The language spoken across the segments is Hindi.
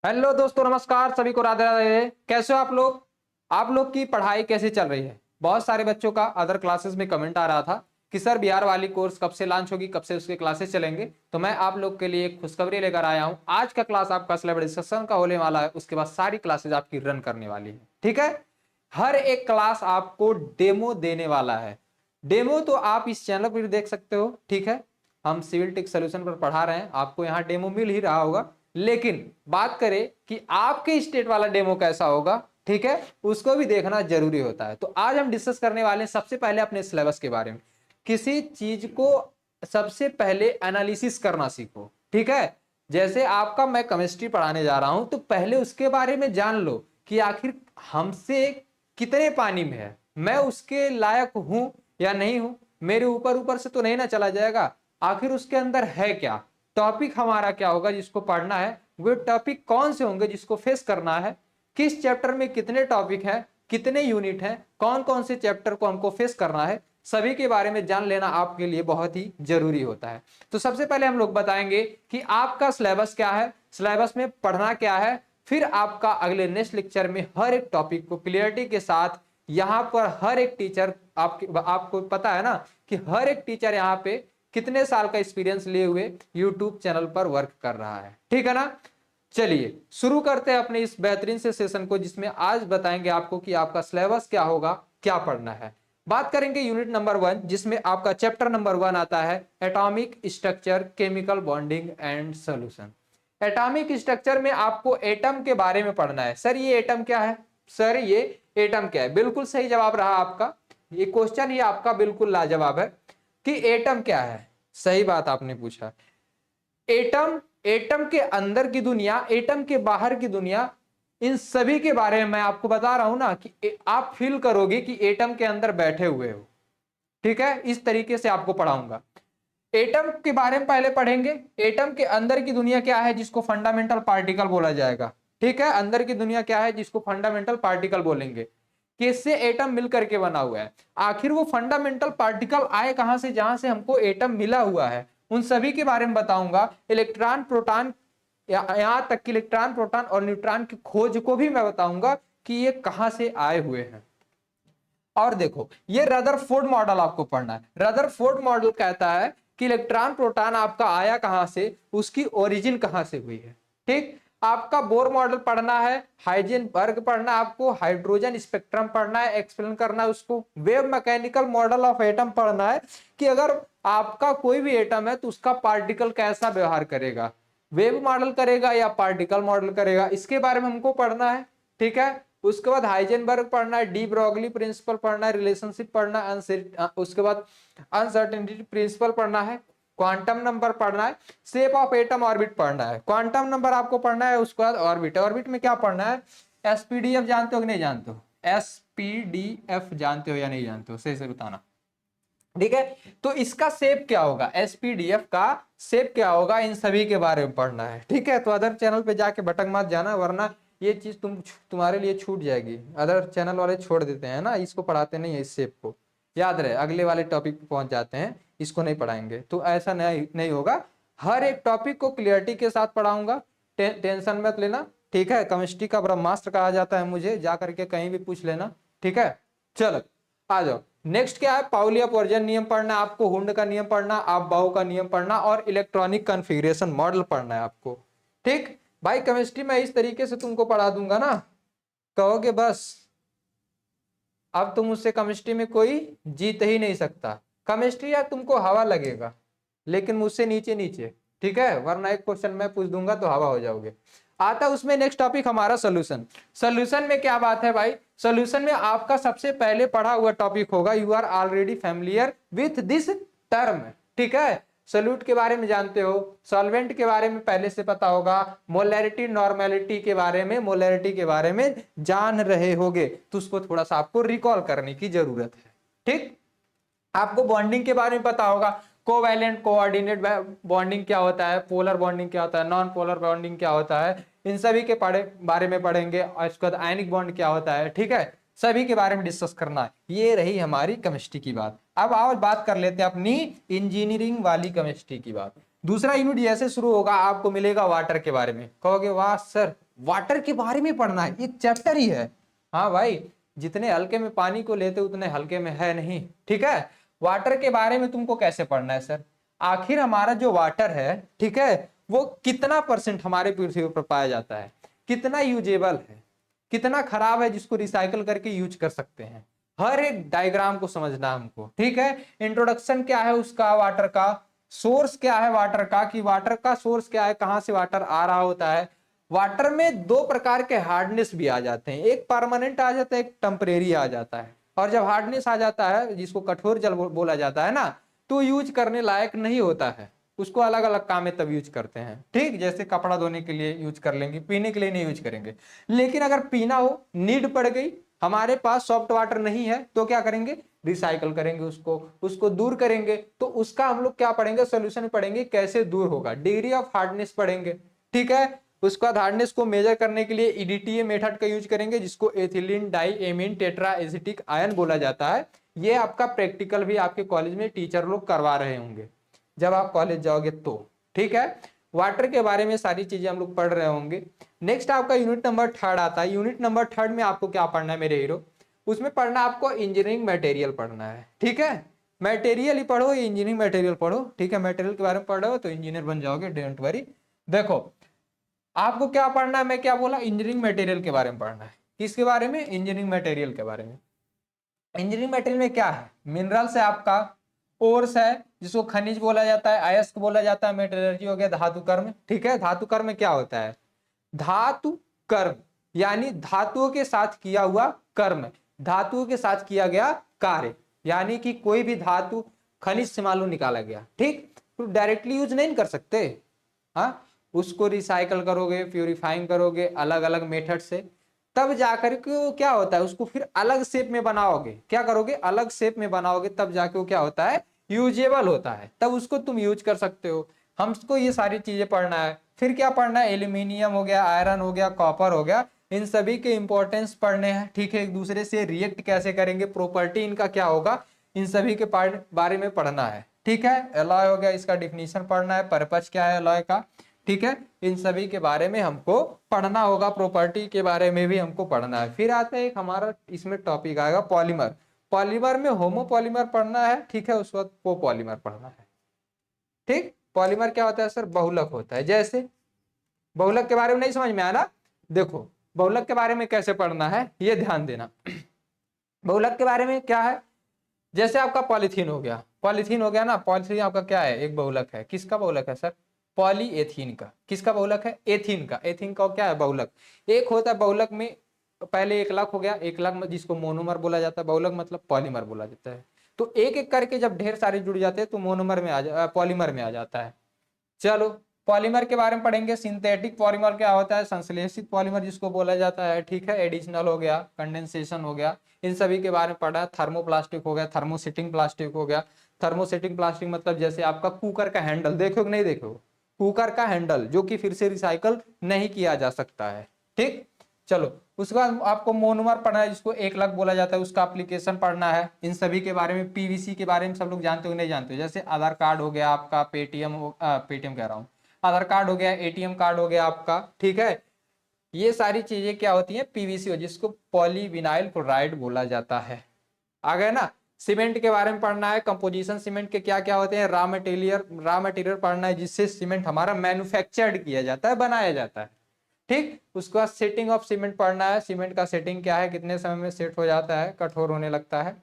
हेलो दोस्तों, नमस्कार। सभी को राधे राधे। कैसे हो आप लोग? आप लोग की पढ़ाई कैसी चल रही है? बहुत सारे बच्चों का अदर क्लासेस में कमेंट आ रहा था कि सर बिहार वाली कोर्स कब से लॉन्च होगी, कब से उसके क्लासेस चलेंगे। तो मैं आप लोग के लिए एक खुशखबरी लेकर आया हूं। आज का क्लास आपका सिलेबस डिस्कशन का होने वाला है, उसके बाद सारी क्लासेज आपकी रन करने वाली है। ठीक है, हर एक क्लास आपको डेमो देने वाला है। डेमो तो आप इस चैनल पर देख सकते हो। ठीक है, हम सिविल टेक सोल्यूशन पर पढ़ा रहे हैं, आपको यहाँ डेमो मिल ही रहा होगा। लेकिन बात करें कि आपके स्टेट वाला डेमो कैसा होगा, ठीक है, उसको भी देखना जरूरी होता है। तो आज हम डिस्कस करने वाले हैं सबसे पहले अपने सिलेबस के बारे में। किसी चीज को सबसे पहले एनालिसिस करना सीखो। ठीक है, जैसे आपका मैं केमिस्ट्री पढ़ाने जा रहा हूं, तो पहले उसके बारे में जान लो कि आखिर हमसे कितने पानी में है, मैं उसके लायक हूं या नहीं हूं। मेरे ऊपर ऊपर से तो नहीं ना चला जाएगा, आखिर उसके अंदर है क्या। टॉपिक हमारा क्या होगा जिसको पढ़ना है, वो टॉपिक कौन से होंगे जिसको फेस करना है, किस चैप्टर में कितने टॉपिक हैं, कितने यूनिट हैं, कौन कौन से चैप्टर को हमको फेस करना है, सभी के बारे में जान लेना आपके लिए बहुत ही जरूरी होता है। तो सबसे पहले हम लोग बताएंगे कि आपका सिलेबस क्या है, सिलेबस में पढ़ना क्या है। फिर आपका अगले नेक्स्ट लेक्चर में हर एक टॉपिक को क्लियरिटी के साथ, यहाँ पर हर एक टीचर आपको पता है ना कि हर एक टीचर यहाँ पे कितने साल का एक्सपीरियंस लिए हुए यूट्यूब चैनल पर वर्क कर रहा है। ठीक है ना, चलिए शुरू करते हैं अपने इस बेहतरीन से सेशन को, जिसमें आज बताएंगे आपको कि आपका सिलेबस क्या होगा, क्या पढ़ना है। बात करेंगे यूनिट नंबर 1, जिसमें आपका चैप्टर नंबर 1 आता है atomic structure, chemical bonding and solution. Atomic structure में आपको एटम के बारे में पढ़ना है। सर ये एटम क्या है, सर ये एटम क्या है। बिल्कुल सही जवाब रहा आपका, ये क्वेश्चन ही आपका बिल्कुल लाजवाब है कि एटम क्या है। सही बात आपने पूछा। एटम, एटम के अंदर की दुनिया, एटम के बाहर की दुनिया, इन सभी के बारे में मैं आपको बता रहा हूं ना कि आप फील करोगे कि एटम के अंदर बैठे हुए हो। ठीक है, इस तरीके से आपको पढ़ाऊंगा। एटम के बारे में पहले पढ़ेंगे। एटम के अंदर की दुनिया क्या है जिसको फंडामेंटल पार्टिकल बोला जाएगा। ठीक है, अंदर की दुनिया क्या है जिसको फंडामेंटल पार्टिकल बोलेंगे। किससे एटम मिलकर के बना हुआ है, आखिर वो फंडामेंटल पार्टिकल आए कहां से, जहां से हमको एटम मिला हुआ है, उन सभी के बारे में बताऊंगा। इलेक्ट्रॉन प्रोटॉन, यहां तक कि इलेक्ट्रॉन प्रोटॉन और न्यूट्रॉन की खोज को भी मैं बताऊंगा कि ये कहां से आए हुए हैं। और देखो, ये रदरफोर्ड मॉडल आपको पढ़ना है। रदरफोर्ड मॉडल कहता है कि इलेक्ट्रॉन प्रोटॉन आपका आया कहां से, उसकी ओरिजिन कहां से हुई है। ठीक, आपका बोर मॉडल पढ़ना है, हाइजेनबर्ग पढ़ना है, आपको हाइड्रोजन स्पेक्ट्रम पढ़ना है, एक्सप्लेन करना है उसको। Wave mechanical model of atom पढ़ना है कि अगर आपका कोई भी एटम है तो उसका पार्टिकल कैसा व्यवहार करेगा, वेव मॉडल करेगा या पार्टिकल मॉडल करेगा, इसके बारे में हमको पढ़ना है। ठीक है, उसके बाद हाइजेनबर्ग पढ़ना है, डी ब्रॉगली प्रिंसिपल पढ़ना है, रिलेशनशिप पढ़ना है, उसके बाद अनसर्टेनिटी प्रिंसिपल पढ़ना है, क्वांटम नंबर पढ़ना है, शेप ऑफ एटम ऑर्बिट पढ़ना है। क्वांटम नंबर आपको पढ़ना है, उसके बाद ऑर्बिट। ऑर्बिट में क्या पढ़ना है, एसपीडीएफ जानते हो कि नहीं जानते हो, एसपीडीएफ जानते हो या नहीं जानते हो, सही से बताना। ठीक है, तो इसका शेप क्या होगा, एसपीडीएफ का शेप क्या होगा, इन सभी के बारे में पढ़ना है। ठीक है, तो अदर चैनल पे जाके भटक मत जाना, वरना ये चीज तुम्हारे लिए छूट जाएगी। अदर चैनल वाले छोड़ देते हैं ना, इसको पढ़ाते नहीं है, इस शेप को याद रहे, अगले वाले टॉपिक पे पहुंच जाते हैं, इसको नहीं पढ़ाएंगे। तो ऐसा नहीं होगा, हर एक टॉपिक को क्लियरिटी के साथ पढ़ाऊंगा, टेंशन मत लेना। ठीक है, केमिस्ट्री का ब्रह्मास्त्र कहा जाता है मुझे, जा करके कहीं भी पूछ लेना। ठीक है, चलो आ जाओ। नेक्स्ट क्या है, पाउली अपवर्जन नियम पढ़ना है आपको, हुंड का नियम पढ़ना, आप बाउ का नियम पढ़ना, और इलेक्ट्रॉनिक कॉन्फ़िगरेशन मॉडल पढ़ना है आपको। ठीक भाई, केमिस्ट्री में इस तरीके से तुमको पढ़ा दूंगा ना, कहोगे बस अब तुम मुझसे केमिस्ट्री में कोई जीत ही नहीं सकता। केमिस्ट्री यार तुमको हवा लगेगा, लेकिन मुझसे नीचे नीचे। ठीक है, वरना एक क्वेश्चन मैं पूछ दूंगा तो हवा हो जाओगे। आता उसमें नेक्स्ट टॉपिक हमारा सोल्यूशन। सोल्यूशन में क्या बात है भाई, सोल्यूशन में आपका सबसे पहले पढ़ा हुआ टॉपिक होगा, you are already familiar with this term. ठीक है, सोल्यूट के बारे में जानते हो, सॉल्वेंट के बारे में पहले से पता होगा, मोलैरिटी नॉर्मेलिटी के बारे में, मोलैरिटी के बारे में जान रहे होगे, तो उसको थोड़ा सा आपको रिकॉल करने की जरूरत है। ठीक, आपको बॉन्डिंग के बारे में पता होगा, कोवैलेंट कोऑर्डिनेट बॉन्डिंग क्या होता है, पोलर बॉन्डिंग क्या होता है, नॉन पोलर बॉन्डिंग क्या होता है, इन सभी के बारे में पढ़ेंगे। और इसके बाद आयनिक बॉन्ड क्या होता है। ठीक है, सभी के बारे में डिस्कस करना है। ये रही हमारी केमिस्ट्री की बात। अब आओ बात कर लेते हैं अपनी इंजीनियरिंग वाली केमिस्ट्री की बात। दूसरा यूनिट जैसे शुरू होगा, आपको मिलेगा वाटर के बारे में, कहोगे वाह सर वाटर के बारे में पढ़ना है, एक चैप्टर ही है। हाँ भाई, जितने हल्के में पानी को लेते उतने हल्के में है नहीं, ठीक है। वाटर के बारे में तुमको कैसे पढ़ना है सर, आखिर हमारा जो वाटर है, ठीक है, वो कितना परसेंट हमारे पृथ्वी पर पाया जाता है, कितना यूजेबल है, कितना खराब है जिसको रिसाइकल करके यूज कर सकते हैं, हर एक डायग्राम को समझना हमको, ठीक है। इंट्रोडक्शन क्या है उसका, वाटर का सोर्स क्या है, वाटर का कि वाटर का सोर्स क्या है, कहां से वाटर आ रहा होता है। वाटर में दो प्रकार के हार्डनेस भी आ जाते हैं, एक परमानेंट आ जाता है, एक टेम्परेरी आ जाता है। और जब हार्डनेस आ जाता है, जिसको कठोर जल बोला जाता है ना, तो यूज करने लायक नहीं होता है, उसको अलग अलग काम में तब यूज करते हैं, ठीक। जैसे कपड़ा धोने के लिए यूज कर लेंगे, पीने के लिए नहीं यूज करेंगे। लेकिन अगर पीना हो, नीड पड़ गई, हमारे पास सॉफ्ट वाटर नहीं है, तो क्या करेंगे, रिसाइकल करेंगे, उसको दूर करेंगे। तो उसका हम लोग क्या पढ़ेंगे, सोल्यूशन पढ़ेंगे, कैसे दूर होगा, डिग्री ऑफ हार्डनेस पढ़ेंगे, ठीक है। उसका हार्डनेस को मेजर करने के लिए ईडीटीए मेथड का यूज करेंगे, जिसको ethylene diamine tetra acetic ion बोला जाता है। ये आपका प्रैक्टिकल भी आपके कॉलेज में टीचर लोग करवा रहे होंगे जब आप कॉलेज जाओगे तो, ठीक है। वाटर के बारे में सारी चीजें हम लोग पढ़ रहे होंगे। नेक्स्ट आपका यूनिट नंबर 3 आता है। यूनिट नंबर 3 में आपको क्या पढ़ना है मेरे हीरो, उसमें पढ़ना आपको इंजीनियरिंग मटेरियल पढ़ना है, ठीक है। मटेरियल ही पढ़ो, इंजीनियरिंग मटेरियल पढ़ो, ठीक है। मटेरियल के बारे में पढ़ रहे हो तो इंजीनियर बन जाओगे, डोंट वरी। देखो आपको क्या पढ़ना है, मैं क्या बोला, इंजीनियरिंग मटेरियल के बारे में पढ़ना है। किसके बारे में, इंजीनियरिंग मटेरियल के बारे में। इंजीनियरिंग मटेरियल में क्या है, मिनरल्स है आपका, ओर्स है जिसको खनिज बोला जाता है, अयस्क बोला जाता है, मेटलर्जी हो गया, धातु कर्म, ठीक है। धातु कर्म में क्या होता है, धातु कर्म यानी धातुओं के साथ किया हुआ कर्म, धातुओं के साथ किया गया कार्य, यानी कि कोई भी धातु खनिज से मालूम निकाला गया, ठीक, तो डायरेक्टली यूज नहीं कर सकते, हाँ, उसको रिसाइकल करोगे, प्यूरिफाइंग करोगे अलग अलग मेथड से, तब जाकर के वो क्या होता है, उसको फिर अलग शेप में बनाओगे, क्या करोगे, अलग शेप में बनाओगे, तब जाके वो क्या होता है, यूजेबल होता है, तब उसको तुम यूज कर सकते हो। हमको ये सारी चीजें पढ़ना है। फिर क्या पढ़ना है, एल्यूमिनियम हो गया, आयरन हो गया, कॉपर हो गया, इन सभी के इंपॉर्टेंस पढ़ने हैं, ठीक है। एक दूसरे से रिएक्ट कैसे करेंगे, प्रॉपर्टी इनका क्या होगा, इन सभी के बारे में पढ़ना है, ठीक है। एलॉय हो गया, इसका डिफिनीशन पढ़ना है, पर्पज क्या है एलॉय का, ठीक है। इन सभी के बारे में हमको पढ़ना होगा, प्रॉपर्टी के बारे में भी हमको पढ़ना है। फिर आता है एक हमारा इसमें टॉपिक आएगा पॉलीमर। पॉलीमर में होमो पॉलीमर पढ़ना है, ठीक है, उस वक्त को पॉलीमर पढ़ना है, ठीक। पॉलीमर क्या होता है सर, बहुलक होता है। जैसे बहुलक के बारे में नहीं समझ में आया ना, देखो बहुलक के बारे में कैसे पढ़ना है ये ध्यान देना। बहुलक के बारे में क्या है, जैसे आपका पॉलीथीन हो गया, पॉलीथीन हो गया ना, पॉलीथीन आपका क्या है, एक बहुलक है। किसका बहुलक है सर, पॉलीएथीन का। किसका बहुलक है, एथीन का। एथीन का क्या है, बहुलक। एक होता है बहुलक में, पहले एक लाख हो गया, एक लाख में जिसको मोनोमर बोला जाता है, बहुलक मतलब पॉलीमर बोला जाता है। तो एक एक करके जब ढेर सारे जुड़ जाते हैं तो मोनोमर में पॉलीमर में आ जाता है। चलो पॉलीमर के बारे में पढ़ेंगे। सिंथेटिक पॉलीमर क्या होता है, संश्लेषित पॉलीमर जिसको बोला जाता है, ठीक है। एडिशनल हो गया, कंडेंसेशन हो गया, इन सभी के बारे में पढ़ा है। थर्मोप्लास्टिक हो गया, थर्मोसेटिंग प्लास्टिक हो गया। थर्मोसेटिंग प्लास्टिक मतलब जैसे आपका कुकर का हैंडल, देखो कि नहीं देखो, कुकर का हैंडल जो कि फिर से रिसाइकल नहीं किया जा सकता है, ठीक। चलो उसके बाद आपको मोनोमर पढ़ना है, जिसको एक लाख बोला जाता है, उसका एप्लीकेशन पढ़ना है। इन सभी के बारे में, पीवीसी के बारे में सब लोग जानते हो नहीं जानते हो, जैसे आधार कार्ड हो गया आपका, पेटीएम कह रहा हूँ, आधार कार्ड हो गया, एटीएम कार्ड हो गया आपका, ठीक है। ये सारी चीजें क्या होती हैं, पीवीसी हो, जिसको पॉलीविनाइल क्लोराइड बोला जाता है। आ गए ना। सीमेंट के बारे में पढ़ना है, कंपोजिशन सीमेंट के क्या क्या होते हैं, रॉ मटेरियल पढ़ना है, जिससे सीमेंट हमारा मैन्युफैक्चर्ड किया जाता है, बनाया जाता है, ठीक। उसके बाद सेटिंग ऑफ सीमेंट पढ़ना है, सीमेंट का सेटिंग क्या है, कितने समय में सेट हो जाता है, कठोर होने लगता है।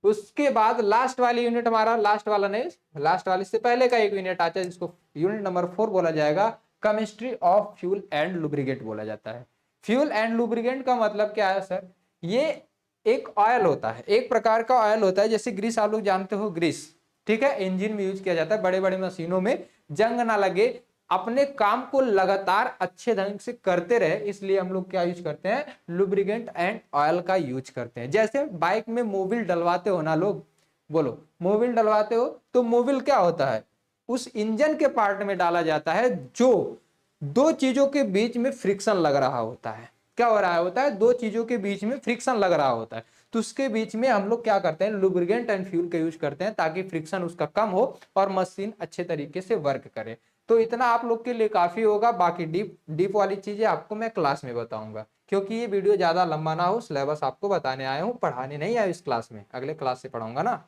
उसके बाद लास्ट वाली यूनिट हमारा, लास्ट वाला नहीं, लास्ट वाले से पहले का एक यूनिट आता है, जिसको यूनिट नंबर 4 बोला जाएगा, chemistry of fuel and lubricant बोला जाता है। फ्यूल एंड लुब्रिकेंट का मतलब क्या है सर, ये एक ऑयल होता है, एक प्रकार का ऑयल होता है, जैसे ग्रीस आप लोग जानते हो, ग्रीस, ठीक है, इंजन में यूज किया जाता है, बड़े बड़े मशीनों में जंग ना लगे, अपने काम को लगातार अच्छे ढंग से करते रहे, इसलिए हम लोग क्या यूज करते हैं, लुब्रिकेंट एंड ऑयल का यूज करते हैं। जैसे बाइक में मोबिल डलवाते हो ना लोग, बोलो मोबिल डलवाते हो, तो मोबिल क्या होता है, उस इंजन के पार्ट में डाला जाता है जो दो चीजों के बीच में फ्रिक्शन लग रहा होता है। क्या हो रहा होता है, दो चीजों के बीच में फ्रिक्शन लग रहा होता है, तो उसके बीच में हम लोग क्या करते हैं, लुब्रिकेंट एंड फ्यूल का यूज करते हैं, ताकि फ्रिक्शन उसका कम हो और मशीन अच्छे तरीके से वर्क करे। तो इतना आप लोग के लिए काफी होगा। बाकी डीप डीप वाली चीजें आपको मैं क्लास में बताऊंगा, क्योंकि ये वीडियो ज्यादा लंबा ना हो, सिलेबस आपको बताने आया हूँ, पढ़ाने नहीं आया इस क्लास में, अगले क्लास से पढ़ाऊंगा ना।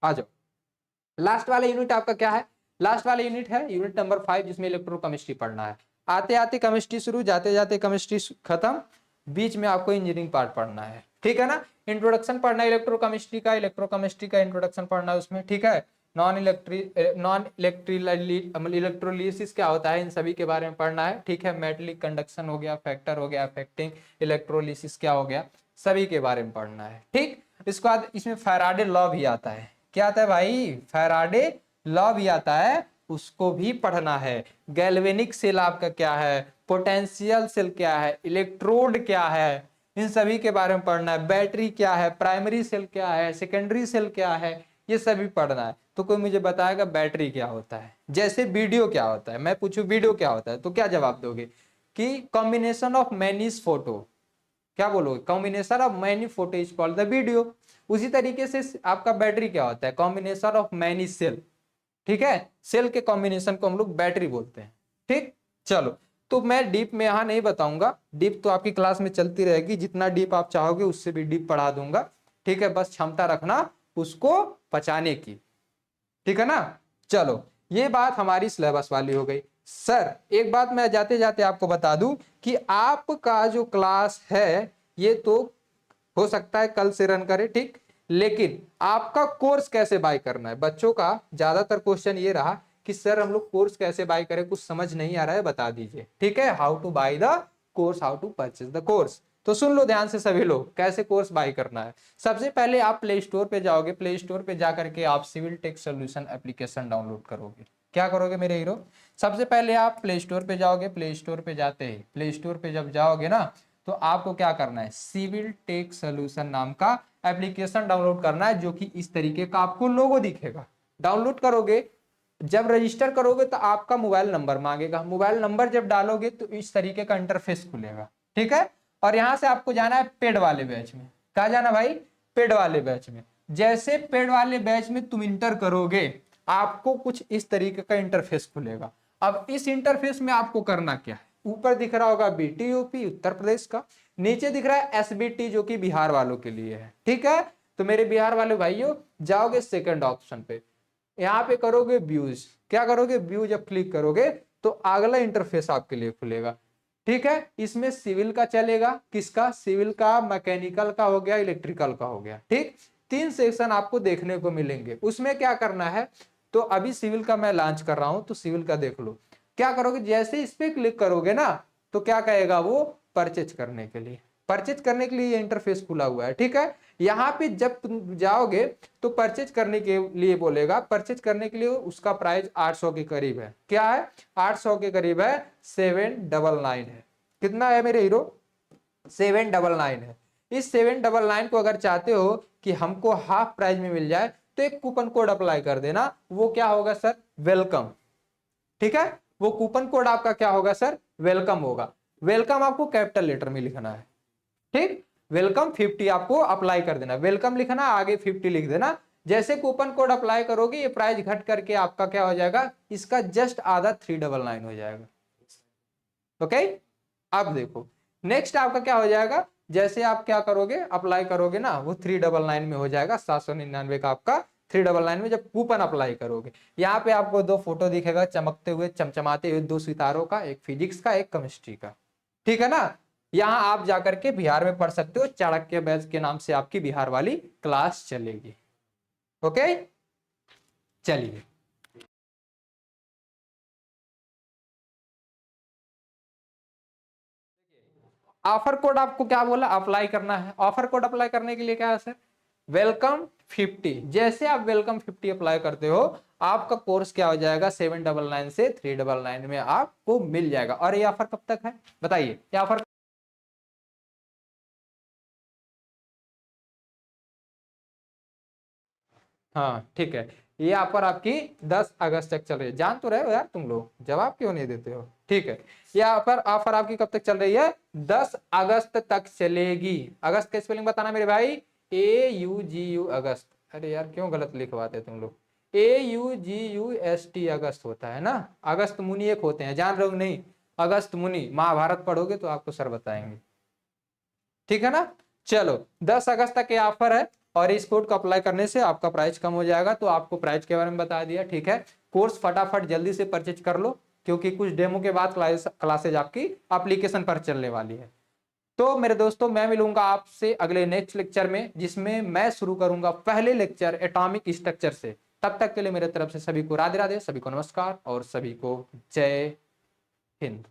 आ जाओ, लास्ट वाला यूनिट आपका क्या है? लास्ट वाला यूनिट है यूनिट नंबर 5, जिसमें इलेक्ट्रोकेमिस्ट्री पढ़ना है। आते आते केमिस्ट्री शुरू, जाते जाते केमिस्ट्री खत्म, बीच में आपको इंजीनियरिंग पार्ट पढ़ना है, ठीक है ना। इंट्रोडक्शन पढ़ना है इलेक्ट्रोकेमिस्ट्री का, इलेक्ट्रोकेमिस्ट्री का इंट्रोडक्शन पढ़ना है उसमें, ठीक है। नॉन इलेक्ट्रोलिसिस क्या होता है, इन सभी के बारे में पढ़ना है, ठीक है। मेटलिक कंडक्शन हो गया, फैक्टर हो गया, अफेक्टिंग इलेक्ट्रोलिसिस क्या हो गया, सभी के बारे में पढ़ना है, ठीक। इसके बाद इसमें फैराडे लॉ भी आता है। क्या आता है भाई? फैराडे लॉ भी आता है, उसको भी पढ़ना है। गैल्वेनिक सेल आपका क्या है, पोटेंशियल सेल क्या है, इलेक्ट्रोड क्या है, इन सभी के बारे में पढ़ना है। बैटरी क्या है, प्राइमरी सेल क्या है, सेकेंडरी सेल क्या है, ये सभी पढ़ना है। तो कोई मुझे बताएगा बैटरी क्या होता है, जैसे वीडियो क्या होता है, मैं पूछूं वीडियो क्या होता है, तो क्या जवाब दोगे? कि कॉम्बिनेशन ऑफ मैनीज फोटो। क्या बोलोगे? Combination of many photo is called the video. उसी तरीके से आपका बैटरी क्या होता है? कॉम्बिनेशन ऑफ मैनी सेल, ठीक है। सेल के कॉम्बिनेशन को हम लोग बैटरी बोलते हैं, ठीक। चलो, तो मैं डीप में यहां नहीं बताऊंगा, डीप तो आपकी क्लास में चलती रहेगी, जितना डीप आप चाहोगे उससे भी डीप पढ़ा दूंगा, ठीक है। बस क्षमता रखना उसको पचाने की, ठीक है ना। चलो, ये बात हमारी सिलेबस वाली हो गई। सर एक बात मैं जाते जाते आपको बता दूं कि आपका जो क्लास है ये तो हो सकता है कल से रन करे, ठीक। लेकिन आपका कोर्स कैसे बाय करना है, बच्चों का ज्यादातर क्वेश्चन ये रहा कि सर हम लोग कोर्स कैसे बाय करें, कुछ समझ नहीं आ रहा है, बता दीजिए, ठीक है। How to buy the course, how to purchase the course. तो सुन लो ध्यान से सभी लोग, कैसे कोर्स बाय करना है। सबसे पहले आप प्ले स्टोर पे जाओगे, प्ले स्टोर पे जाकर के आप civil tech solution application download करोगे। क्या करोगे मेरे हीरो? सबसे पहले आप प्ले स्टोर पे जाओगे, प्ले स्टोर पे जाते ही, प्ले स्टोर पे जब जाओगे ना, तो आपको क्या करना है, सिविल टेक सोल्यूशन नाम का एप्लीकेशन डाउनलोड करना है, जो कि इस तरीके का आपको लोगो दिखेगा। डाउनलोड करोगे, जब रजिस्टर करोगे तो आपका मोबाइल नंबर मांगेगा, मोबाइल नंबर जब डालोगे तो इस तरीके का इंटरफेस खुलेगा, ठीक है। और यहां से आपको जाना है पेड वाले बैच में। कहा जाना भाई? पेड वाले बैच में। जैसे पेड वाले बैच में तुम इंटर करोगे, आपको कुछ इस तरीके का इंटरफेस खुलेगा। अब इस इंटरफेस में आपको करना क्या है, ऊपर दिख रहा होगा बीटी यूपी उत्तर प्रदेश का, नीचे दिख रहा है एसबीटी जो कि बिहार वालों के लिए है, ठीक है। तो मेरे बिहार वाले भाइयों, जाओगे सेकंड ऑप्शन पे, यहाँ पे करोगे व्यूज। क्या करोगे? व्यू जब क्लिक करोगे तो अगला इंटरफेस आपके लिए खुलेगा, ठीक है। इसमें सिविल का चलेगा, किसका? सिविल का, मैकेनिकल का हो गया, इलेक्ट्रिकल का हो गया, ठीक। 3 सेक्शन आपको देखने को मिलेंगे। उसमें क्या करना है, तो अभी सिविल का मैं लॉन्च कर रहा हूं, तो सिविल का देख लो। क्या करोगे? जैसे इस पे क्लिक करोगे ना, तो क्या कहेगा वो? परचेज करने के लिए, परचेज करने के लिए इंटरफेस खुला हुआ है, ठीक है। यहाँ पे जब तुम जाओगे तो परचेज करने के लिए बोलेगा, परचेज करने के लिए उसका प्राइस 800 के करीब है। क्या है? 800 के करीब है, 799 है। कितना है मेरे हीरो? 799 है। इस 799 को अगर चाहते हो कि हमको हाफ प्राइस में मिल जाए, तो एक कूपन कोड अप्लाई कर देना। वो क्या होगा सर? वेलकम, ठीक है। वो कूपन कोड आपका क्या होगा सर? वेलकम होगा। वेलकम आपको कैपिटल लेटर में लिखना है, ठीक। वेलकम 50 आपको अप्लाई कर देना, वेलकम लिखना, आगे 50 लिख देना। जैसे कूपन कोड अप्लाई करोगे, ये प्राइस घट करके आपका क्या हो जाएगा, इसका जस्ट आधा 399 हो जाएगा, ओके। अब देखो नेक्स्ट आपका क्या हो जाएगा, जैसे आप क्या करोगे, अप्लाई करोगे ना, वो 399 में हो जाएगा, 799 का आपका 399 में जब कूपन अप्लाई करोगे। यहाँ पे आपको 2 फोटो दिखेगा, चमकते हुए, चमचमाते हुए, 2 सितारों का, एक फिजिक्स का, एक केमिस्ट्री का, ठीक है ना। यहाँ आप जाकर के बिहार में पढ़ सकते हो, चाणक्य बैच के नाम से आपकी बिहार वाली क्लास चलेगी, ओके। चलिए, ऑफर कोड आपको क्या बोला, अप्लाई करना है। ऑफर कोड अप्लाई करने के लिए क्या है सर? वेलकम 50। जैसे आप वेलकम 50 अप्लाई करते हो, आपका कोर्स क्या हो जाएगा, 799 से 399 में आपको मिल जाएगा। और ये ऑफर कब तक है बताइए? ये ऑफर, हाँ ठीक है, ये ऑफर आपकी 10 अगस्त तक चल रही है। जान तो रहे हो यार तुम लोग, जवाब क्यों नहीं देते हो? ठीक है, ये ऑफर ऑफर आपकी कब तक चल रही है? 10 अगस्त तक चलेगी। अगस्त का स्पेलिंग बताना मेरे भाई, AUGU अगस्त। अरे यार क्यों गलत लिखवाते तुम लोग? AUGUST अगस्त होता है ना, अगस्त मुनि एक होते हैं, जान रहे हो नहीं? अगस्त मुनि, महाभारत पढ़ोगे तो आपको सर बताएंगे, ठीक है ना। चलो 10 अगस्त तक ये ऑफर है और इस कोड को अप्लाई करने से आपका प्राइस कम हो जाएगा, तो आपको प्राइस के बारे में बता दिया, ठीक है। कोर्स फटाफट जल्दी से परचेज कर लो, क्योंकि कुछ डेमो के बाद क्लासेज आपकी एप्लीकेशन पर चलने वाली है। तो मेरे दोस्तों, मैं मिलूंगा आपसे अगले नेक्स्ट लेक्चर में, जिसमें मैं शुरू करूंगा पहले लेक्चर एटॉमिक स्ट्रक्चर से। तब तक के लिए मेरे तरफ से सभी को राधे राधे, सभी को नमस्कार और सभी को जय हिंद।